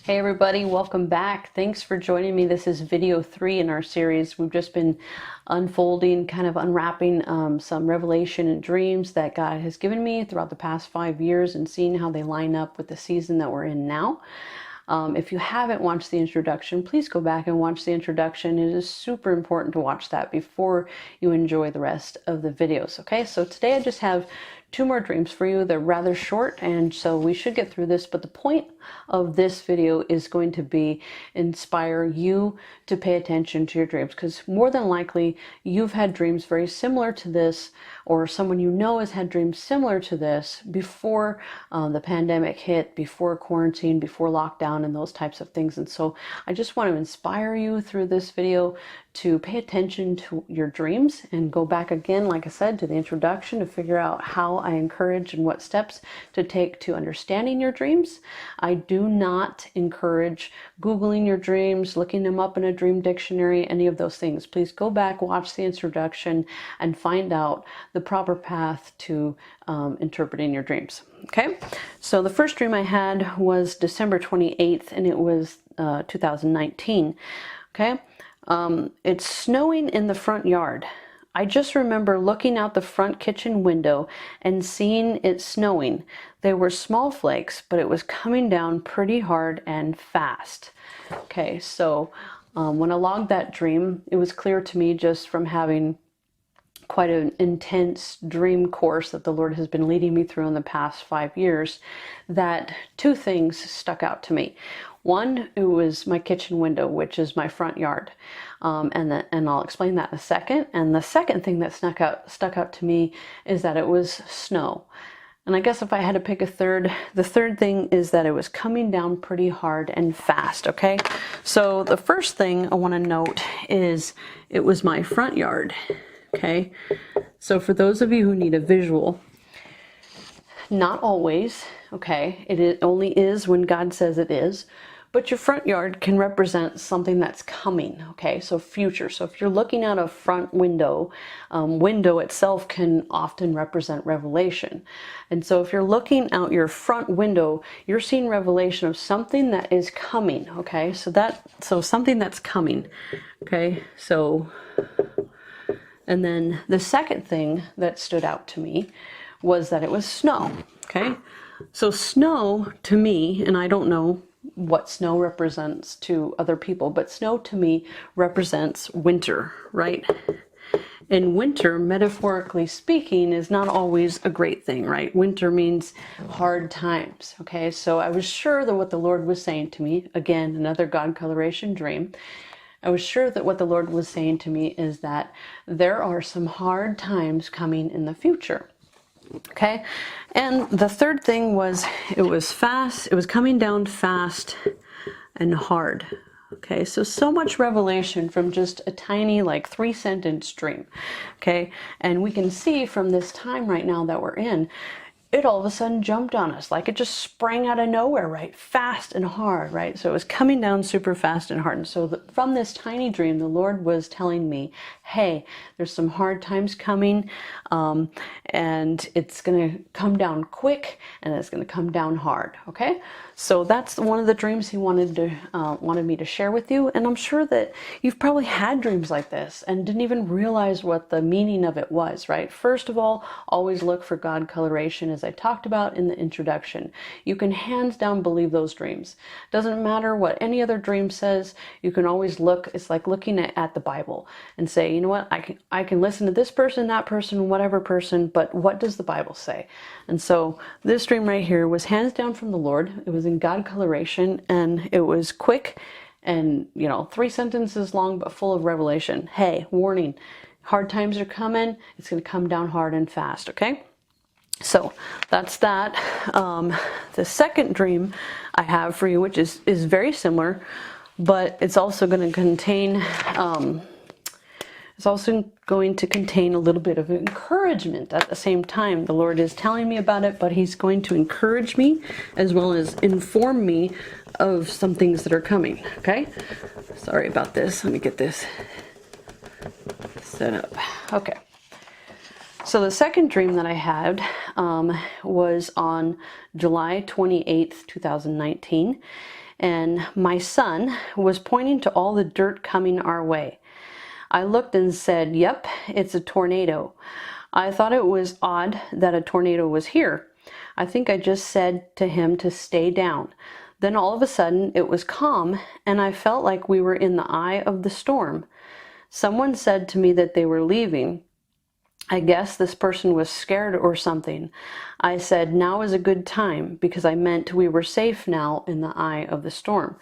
Hey everybody, welcome back. Thanks for joining me. This is video 3 in our series. We've just been unfolding, kind of unwrapping some revelation and dreams that God has given me throughout the past 5 years and seeing how they line up with the season that we're in now. If you haven't watched the introduction, please go back and watch the introduction. It is super important to watch that before you enjoy the rest of the videos. Okay, so today I just have 2 more dreams for you. They're rather short, and so we should get through this, but the point of this video is going to be inspire you to pay attention to your dreams, because more than likely you've had dreams very similar to this, or someone you know has had dreams similar to this before the pandemic hit, before quarantine, before lockdown and those types of things. And so I just want to inspire you through this video to pay attention to your dreams and go back again, like I said, to the introduction to figure out how I encourage and what steps to take to understanding your dreams. I do not encourage Googling your dreams, looking them up in a dream dictionary, any of those things. Please go back, watch the introduction, and find out the proper path to interpreting your dreams. Okay, so the first dream I had was December 28th, and it was 2019. Okay. It's snowing in the front yard. I just remember looking out the front kitchen window and seeing it snowing. They were small flakes, but it was coming down pretty hard and fast. Okay, so when I logged that dream, it was clear to me, just from having quite an intense dream course that the Lord has been leading me through in the past 5 years, that 2 things stuck out to me. One, it was my kitchen window, which is my front yard, and I'll explain that in a second. And the second thing that stuck out to me is that it was snow. And I guess if I had to pick a third, the third thing is that it was coming down pretty hard and fast. Okay, so the first thing I want to note is it was my front yard. Okay, so for those of you who need a visual, not always, okay, only is when God says it is, but your front yard can represent something that's coming, okay, so future. So if you're looking at a front window, window itself can often represent revelation. And so if you're looking out your front window, you're seeing revelation of something that is coming, okay, so something that's coming, okay, so. And then the second thing that stood out to me was that it was snow, okay? So snow to me, and I don't know what snow represents to other people, but snow to me represents winter, right? And winter, metaphorically speaking, is not always a great thing, right? Winter means hard times, okay? So I was sure that what the Lord was saying to me, again, another God coloration dream, I was sure that what the Lord was saying to me is that there are some hard times coming in the future. Okay, and the third thing was it was fast, it was coming down fast and hard. Okay, so much revelation from just a tiny, like 3-sentence dream. Okay, and we can see from this time right now that we're in, it all of a sudden jumped on us, like it just sprang out of nowhere, right? Fast and hard, right? So it was coming down super fast and hard. And so from this tiny dream, the Lord was telling me, hey, there's some hard times coming, and it's going to come down quick, and it's going to come down hard, okay? So that's one of the dreams he wanted me to share with you. And I'm sure that you've probably had dreams like this and didn't even realize what the meaning of it was, right? First of all, always look for God coloration, as I talked about in the introduction. You can hands down believe those dreams. Doesn't matter what any other dream says, you can always look, it's like looking at the Bible and say, you know what, I can listen to this person, that person, whatever person, but what does the Bible say? And so this dream right here was hands down from the Lord. It was in God coloration, and it was quick and, 3 sentences long, but full of revelation. Hey, warning, hard times are coming. It's going to come down hard and fast. Okay. So that's that. The second dream I have for you, which is very similar, but it's also going to contain, a little bit of encouragement at the same time. The Lord is telling me about it, but he's going to encourage me as well as inform me of some things that are coming. Okay. Sorry about this. Let me get this set up. Okay. So the second dream that I had was on July 28th, 2019. and my son was pointing to all the dirt coming our way. I looked and said, "Yep, it's a tornado." I thought it was odd that a tornado was here. I think I just said to him to stay down. Then all of a sudden it was calm, and I felt like we were in the eye of the storm. Someone said to me that they were leaving. I guess this person was scared or something. I said now is a good time, because I meant we were safe now in the eye of the storm.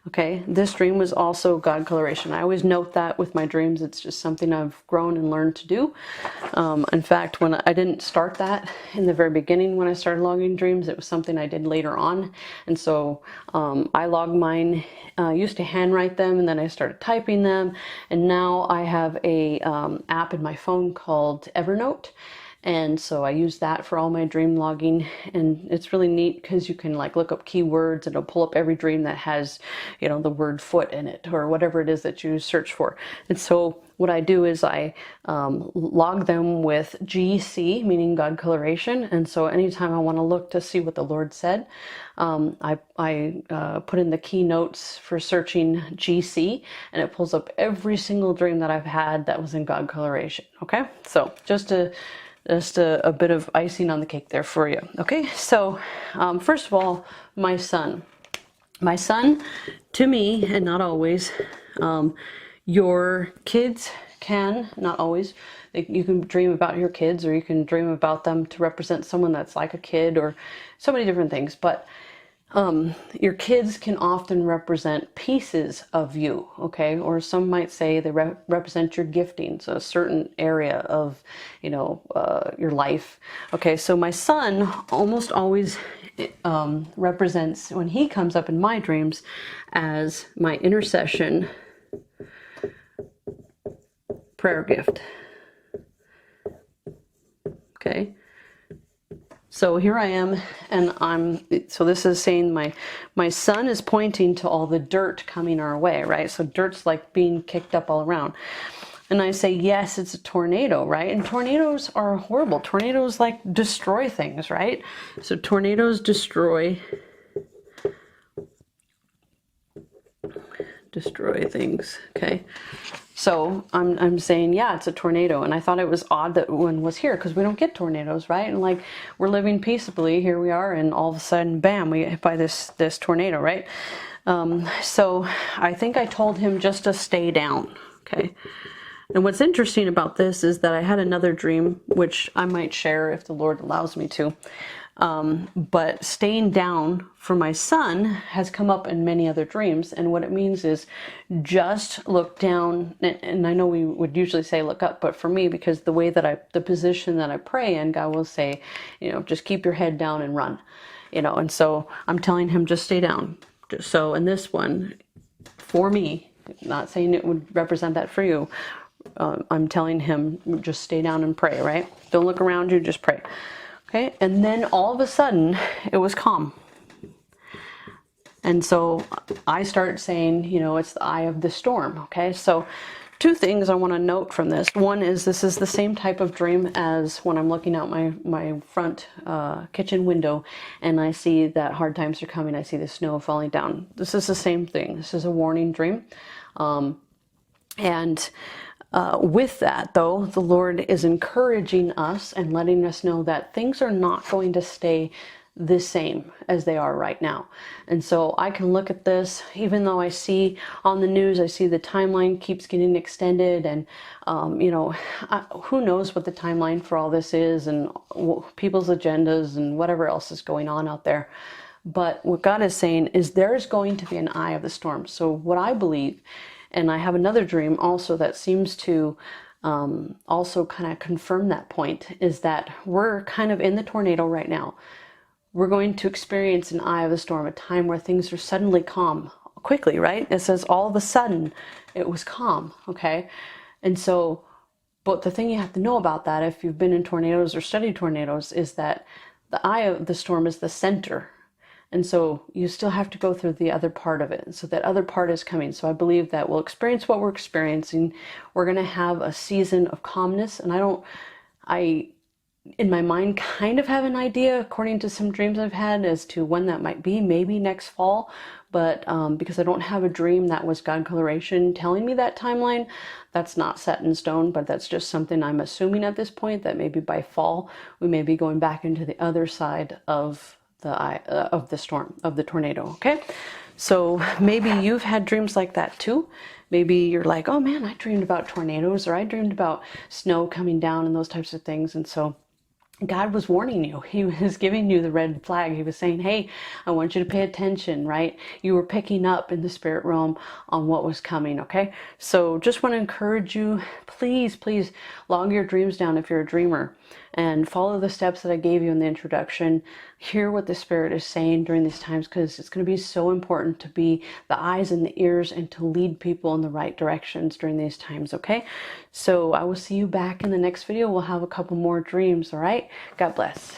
Okay, this dream was also God coloration. I always note that with my dreams. It's just something I've grown and learned to do. In fact, when I didn't start that in the very beginning when I started logging dreams, it was something I did later on. And so I log mine, used to handwrite them, and then I started typing them. And now I have a app in my phone called Evernote. And so I use that for all my dream logging, and it's really neat because you can like look up keywords and it'll pull up every dream that has, you know, the word foot in it or whatever it is that you search for. And so what I do is I log them with GC, meaning God coloration. And so anytime I want to look to see what the Lord said, I put in the keynotes for searching GC, and it pulls up every single dream that I've had that was in God coloration. Okay, so just a bit of icing on the cake there for you. Okay, so first of all, my son. My son, to me, and not always, your kids can, not always, you can dream about your kids, or you can dream about them to represent someone that's like a kid, or so many different things. But your kids can often represent pieces of you, okay? Or some might say they represent your giftings, a certain area of, you know, your life. Okay, so my son almost always represents, when he comes up in my dreams, as my intercession prayer gift. Okay. So here I am, and so this is saying my son is pointing to all the dirt coming our way, right? So dirt's like being kicked up all around. And I say, yes, it's a tornado, right? And tornadoes are horrible. Tornadoes like destroy things, right? So tornadoes destroy things, okay? So I'm saying, yeah, it's a tornado. And I thought it was odd that one was here, because we don't get tornadoes, right? And like, we're living peaceably, here we are, and all of a sudden, bam, we get hit by this tornado, right? So I think I told him just to stay down, okay? And what's interesting about this is that I had another dream, which I might share if the Lord allows me to. But staying down for my son has come up in many other dreams. And what it means is just look down. And I know we would usually say look up, but for me, because the way that the position that I pray in, God will say, you know, just keep your head down and run, you know. And so I'm telling him, just stay down. So in this one, for me, not saying it would represent that for you, I'm telling him, just stay down and pray, right? Don't look around you, just pray. Okay, and then all of a sudden, it was calm. And so I start saying, you know, it's the eye of the storm, okay? So two things I want to note from this. One is this is the same type of dream as when I'm looking out my front kitchen window and I see that hard times are coming. I see the snow falling down. This is the same thing. This is a warning dream. With that, though, the Lord is encouraging us and letting us know that things are not going to stay the same as they are right now. And so I can look at this, even though I see on the news, I see the timeline keeps getting extended, and you know, who knows what the timeline for all this is, and people's agendas and whatever else is going on out there. But what God is saying is there's going to be an eye of the storm. So what I believe, and I have another dream also that seems to also kind of confirm that point, is that we're kind of in the tornado right now. We're going to experience an eye of the storm, a time where things are suddenly calm quickly, right? It says all of a sudden it was calm, okay? And so, but the thing you have to know about that, if you've been in tornadoes or studied tornadoes, is that the eye of the storm is the center. And so you still have to go through the other part of it. So that other part is coming. So I believe that we'll experience what we're experiencing. We're going to have a season of calmness. And I, in my mind, kind of have an idea, according to some dreams I've had, as to when that might be, maybe next fall. but because I don't have a dream that was God coloration telling me that timeline, that's not set in stone, but that's just something I'm assuming at this point, that maybe by fall we may be going back into the other side of the storm, of the tornado. Okay, so maybe you've had dreams like that too. Maybe you're like, oh man, I dreamed about tornadoes, or I dreamed about snow coming down and those types of things. And so God was warning you. He was giving you the red flag. He was saying, hey, I want you to pay attention, right? You were picking up in the spirit realm on what was coming, okay? So just want to encourage you, please, please log your dreams down if you're a dreamer, and follow the steps that I gave you in the introduction. Hear what the Spirit is saying during these times, because it's going to be so important to be the eyes and the ears and to lead people in the right directions during these times, okay? So I will see you back in the next video. We'll have a couple more dreams, all right? God bless.